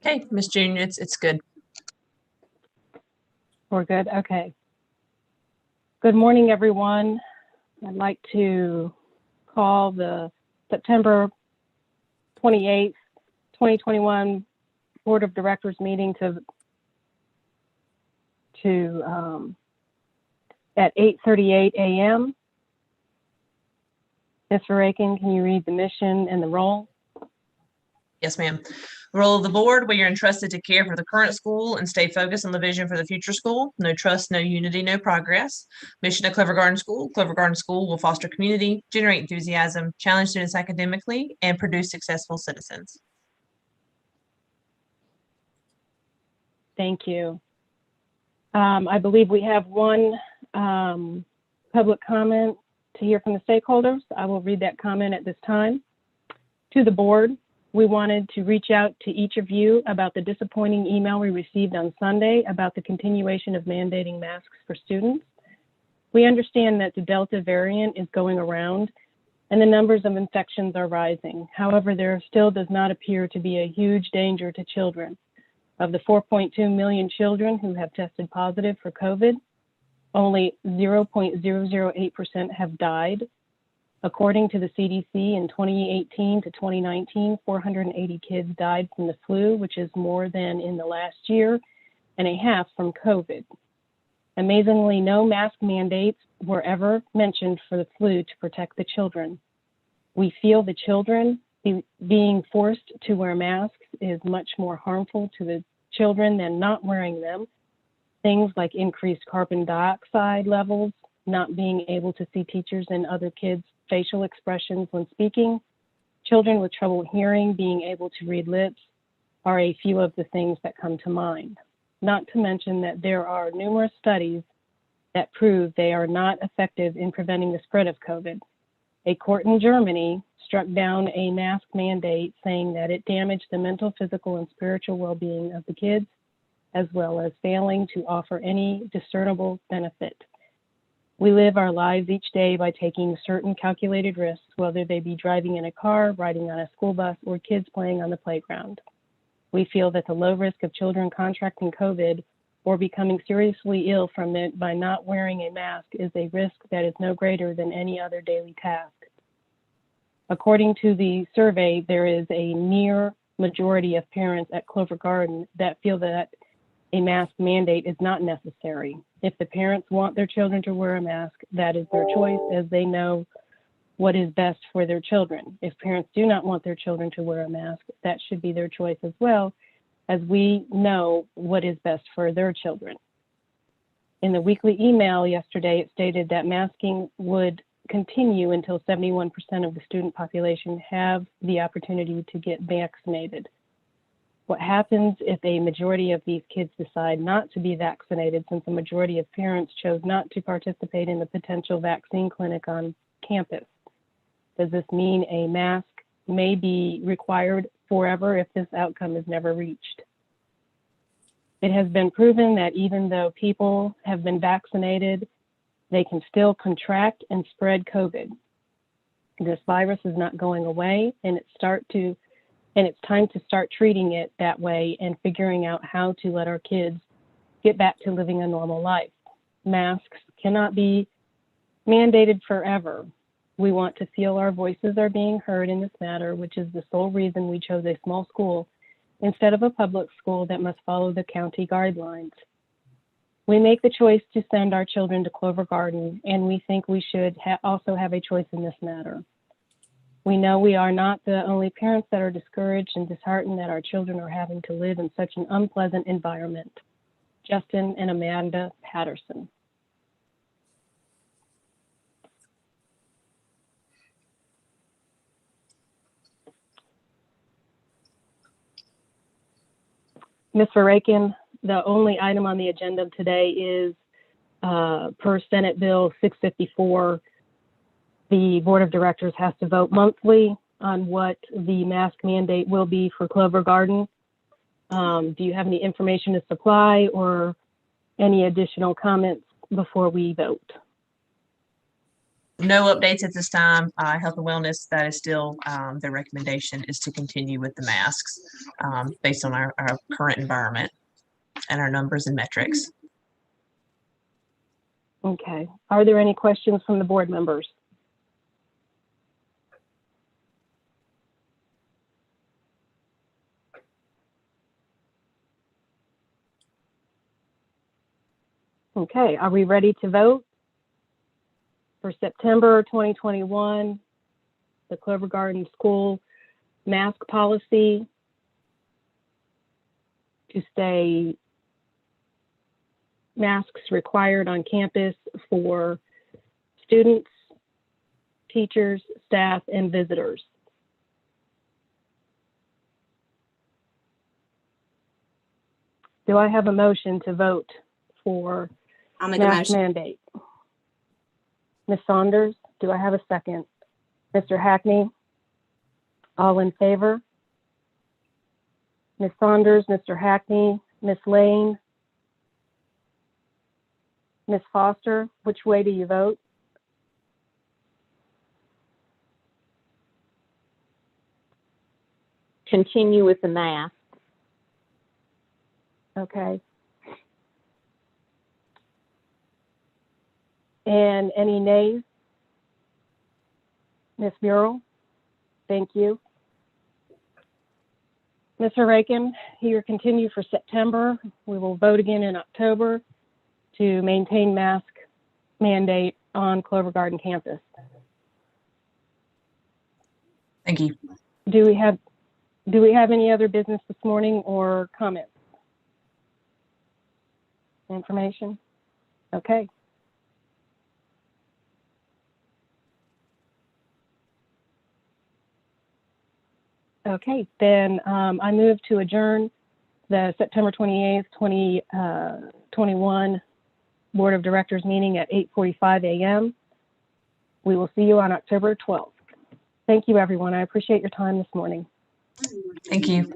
Okay, Miss Junior, it's good. We're good. Okay. Good morning, everyone. I'd like to call the September 28th, 2021 Board of Directors meeting at 8:38 a.m. Ms. Verakin, can you read the mission and the role? Yes, ma'am. The role of the board: we are entrusted to care for the current school and stay focused on the vision for the future school. No trust, no unity, no progress. Mission of Clover Garden School: Clover Garden School will foster community, generate enthusiasm, challenge students academically, and produce successful citizens. Thank you. I believe we have one public comment to hear from the stakeholders. I will read that comment at this time. To the board, we wanted to reach out to each of you about the disappointing email we received on Sunday about the continuation of mandating masks for students. We understand that the Delta variant is going around and the numbers of infections are rising. However, there still does not appear to be a huge danger to children. Of the 4.2 million children who have tested positive for COVID, only 0.008% have died. According to the CDC, in 2018 to 2019, 480 kids died from the flu, which is more than in the last year and a half from COVID. Amazingly, no mask mandates were ever mentioned for the flu to protect the children. We feel the children being forced to wear masks is much more harmful to the children than not wearing them. Things like increased carbon dioxide levels, not being able to see teachers and other kids' facial expressions when speaking, children with trouble hearing being able to read lips are a few of the things that come to mind. Not to mention that there are numerous studies that prove they are not effective in preventing the spread of COVID. A court in Germany struck down a mask mandate saying that it damaged the mental, physical, and spiritual well-being of the kids, as well as failing to offer any discernible benefit. We live our lives each day by taking certain calculated risks, whether they be driving in a car, riding on a school bus, or kids playing on the playground. We feel that the low risk of children contracting COVID or becoming seriously ill from it by not wearing a mask is a risk that is no greater than any other daily task. According to the survey, there is a near majority of parents at Clover Garden that feel that a mask mandate is not necessary. If the parents want their children to wear a mask, that is their choice, as they know what is best for their children. If parents do not want their children to wear a mask, that should be their choice as well, as we know what is best for their children. In the weekly email yesterday, it stated that masking would continue until 71% of the student population have the opportunity to get vaccinated. What happens if a majority of these kids decide not to be vaccinated, since a majority of parents chose not to participate in the potential vaccine clinic on campus? Does this mean a mask may be required forever if this outcome is never reached? It has been proven that even though people have been vaccinated, they can still contract and spread COVID. This virus is not going away, and it's time to start treating it that way and figuring out how to let our kids get back to living a normal life. Masks cannot be mandated forever. We want to feel our voices are being heard in this matter, which is the sole reason we chose a small school instead of a public school that must follow the county guidelines. We make the choice to send our children to Clover Garden, and we think we should also have a choice in this matter. We know we are not the only parents that are discouraged and disheartened that our children are having to live in such an unpleasant environment. Justin and Amanda Patterson. Ms. Verakin, the only item on the agenda today is per Senate Bill 654, the Board of Directors has to vote monthly on what the mask mandate will be for Clover Garden. Do you have any information to supply or any additional comments before we vote? No updates at this time. Health and wellness, that is still the recommendation is to continue with the masks based on our current environment and our numbers and metrics. Okay. Are there any questions from the board members? Okay, are we ready to vote? For September 2021, the Clover Garden School mask policy to stay masks required on campus for students, teachers, staff, and visitors. Do I have a motion to vote for I'll make a mask motion. mandate? Ms. Saunders, do I have a second? Mr. Hackney? All in favor? Ms. Saunders, Mr. Hackney, Ms. Lane, Ms. Foster, which way do you vote? Continue with the math. Okay. And any nays? Ms. Murrell? Thank you. Mr. Rakin, here continue for September. We will vote again in October to maintain mask mandate on Clover Garden campus. Thank you. Do we have any other business this morning or comments? Information? Okay. Okay, then I move to adjourn the September 28th, 2021 Board of Directors meeting at 8:45 a.m. We will see you on October 12th. Thank you, everyone. I appreciate your time this morning. Thank you.